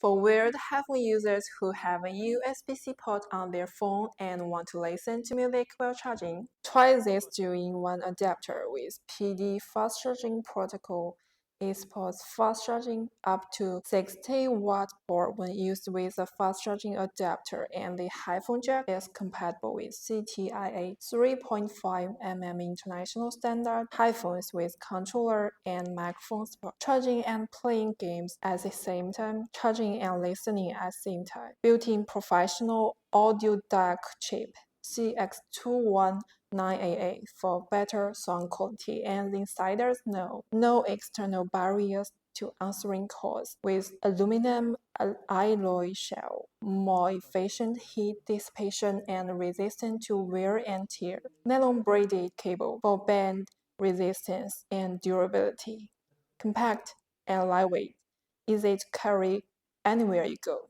For weird headphone users who have a USB-C port on their phone and want to listen to music while charging, try this two-in-one adapter with PD fast charging protocol. It supports fast charging up to 60 watt port when used with a fast charging adapter, and the headphone jack is compatible with CTIA 3.5 mm international standard headphones with controller and microphone support. Charging and playing games at the same time, charging and listening at the same time. Built-in professional audio DAC chip CX219AA for better sound quality, and insiders know no external barriers to answering calls with aluminum alloy shell, more efficient heat dissipation and resistant to wear and tear, nylon braided cable for band resistance and durability, compact and lightweight, easy to carry anywhere you go.